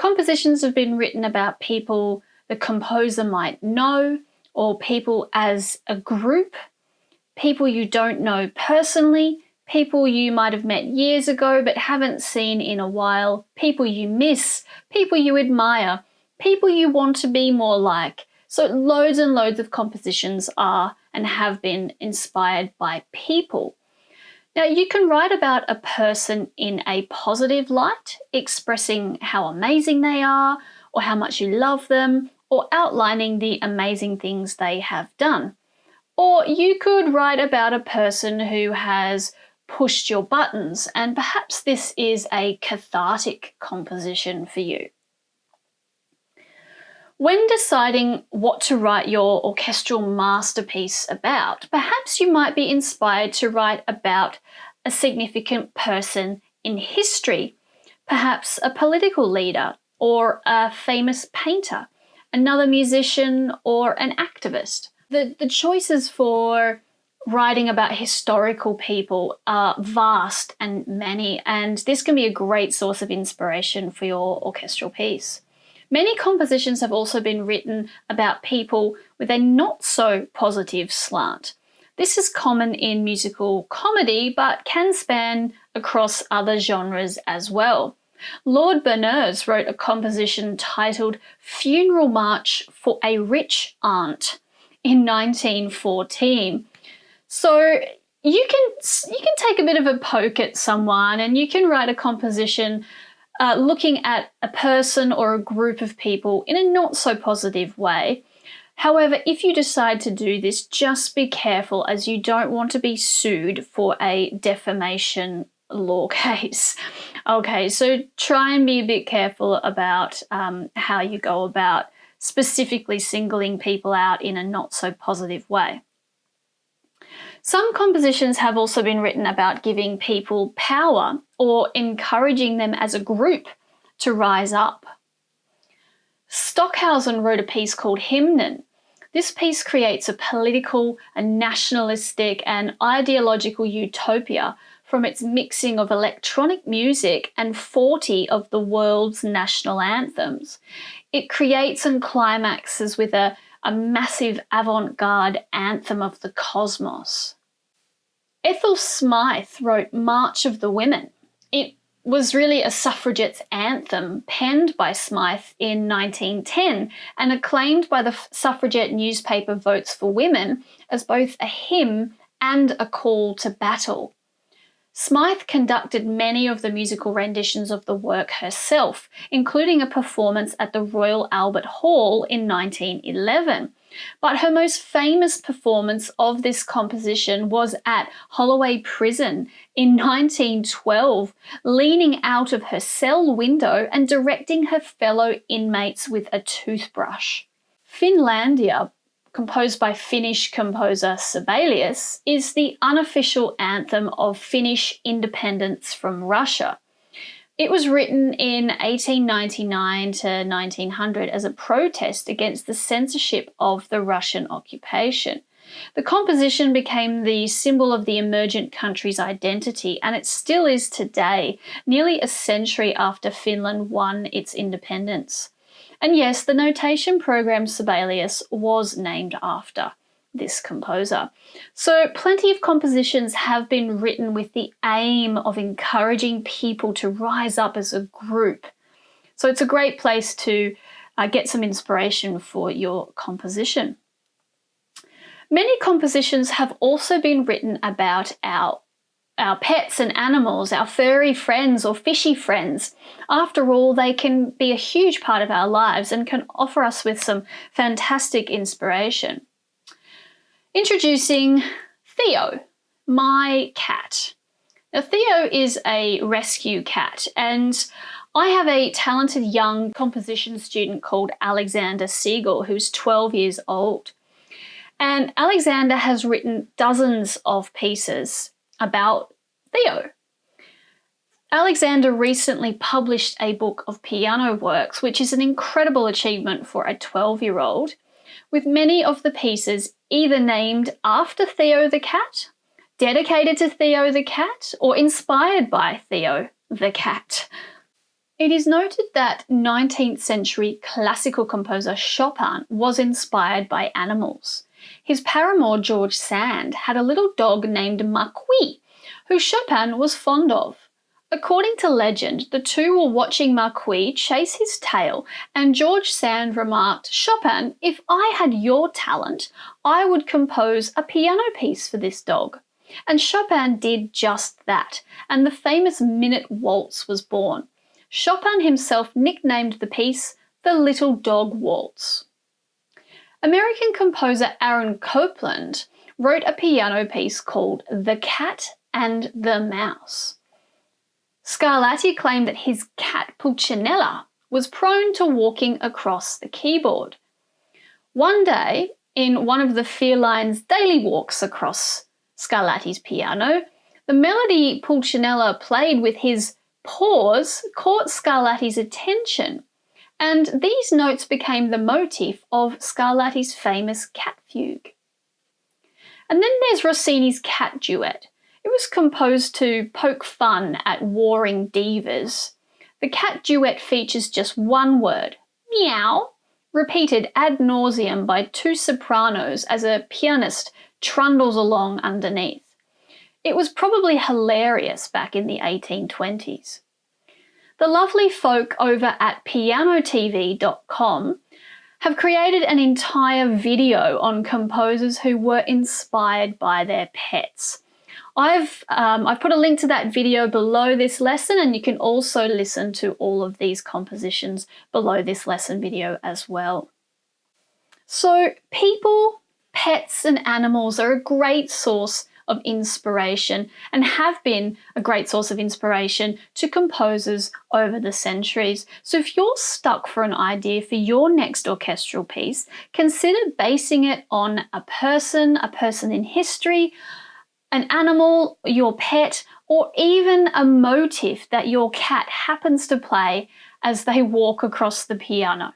Compositions have been written about people the composer might know, or people as a group, people you don't know personally, people you might have met years ago but haven't seen in a while, people you miss, people you admire, people you want to be more like. So loads and loads of compositions are and have been inspired by people. Now, you can write about a person in a positive light, expressing how amazing they are or how much you love them, or outlining the amazing things they have done. Or you could write about a person who has pushed your buttons, and perhaps this is a cathartic composition for you. When deciding what to write your orchestral masterpiece about, perhaps you might be inspired to write about a significant person in history, perhaps a political leader or a famous painter, another musician or an activist. The choices for writing about historical people are vast and many, and this can be a great source of inspiration for your orchestral piece. Many compositions have also been written about people with a not so positive slant. This is common in musical comedy, but can span across other genres as well. Lord Berners wrote a composition titled Funeral March for a Rich Aunt in 1914. So you can take a bit of a poke at someone and you can write a composition looking at a person or a group of people in a not so positive way. However, if you decide to do this, just be careful, as you don't want to be sued for a defamation law case. Okay, so try and be a bit careful about how you go about specifically singling people out in a not so positive way. Some compositions have also been written about giving people power or encouraging them as a group to rise up. Stockhausen wrote a piece called Hymnen. This piece creates a political, a nationalistic and ideological utopia from its mixing of electronic music and 40 of the world's national anthems. It creates and climaxes with a massive avant-garde anthem of the cosmos. Ethel Smythe wrote March of the Women. It was really a suffragette's anthem penned by Smythe in 1910 and acclaimed by the suffragette newspaper Votes for Women as both a hymn and a call to battle. Smythe conducted many of the musical renditions of the work herself, including a performance at the Royal Albert Hall in 1911. But her most famous performance of this composition was at Holloway Prison in 1912, leaning out of her cell window and directing her fellow inmates with a toothbrush. Finlandia, composed by Finnish composer Sibelius, is the unofficial anthem of Finnish independence from Russia. It was written in 1899 to 1900 as a protest against the censorship of the Russian occupation. The composition became the symbol of the emergent country's identity, and it still is today, nearly a century after Finland won its independence. And yes, the notation program Sibelius was named after this composer. So plenty of compositions have been written with the aim of encouraging people to rise up as a group. So it's a great place to get some inspiration for your composition. Many compositions have also been written about our pets and animals, our furry friends or fishy friends. After all, they can be a huge part of our lives and can offer us with some fantastic inspiration. Introducing Theo, my cat. Now, Theo is a rescue cat, and I have a talented young composition student called Alexander Siegel, who's 12 years old. And Alexander has written dozens of pieces about Theo. Alexander recently published a book of piano works, which is an incredible achievement for a 12-year-old, with many of the pieces either named after Theo the cat, dedicated to Theo the cat, or inspired by Theo the cat. It is noted that 19th century classical composer Chopin was inspired by animals. His paramour George Sand had a little dog named Marquis, who Chopin was fond of. According to legend, the two were watching Marquis chase his tail, and George Sand remarked, "Chopin, if I had your talent, I would compose a piano piece for this dog." And Chopin did just that, and the famous Minute Waltz was born. Chopin himself nicknamed the piece the Little Dog Waltz. American composer Aaron Copland wrote a piano piece called The Cat and the Mouse. Scarlatti claimed that his cat Pulcinella was prone to walking across the keyboard. One day, in one of the felines' daily walks across Scarlatti's piano, the melody Pulcinella played with his paws caught Scarlatti's attention, and these notes became the motif of Scarlatti's famous cat fugue. And then there's Rossini's Cat Duet. It was composed to poke fun at warring divas. The cat duet features just one word, meow, repeated ad nauseum by two sopranos as a pianist trundles along underneath. It was probably hilarious back in the 1820s. The lovely folk over at pianotv.com have created an entire video on composers who were inspired by their pets. I've put a link to that video below this lesson, and you can also listen to all of these compositions below this lesson video as well. So people, pets and animals are a great source of inspiration and have been a great source of inspiration to composers over the centuries. So if you're stuck for an idea for your next orchestral piece, consider basing it on a person in history, an animal, your pet, or even a motif that your cat happens to play as they walk across the piano.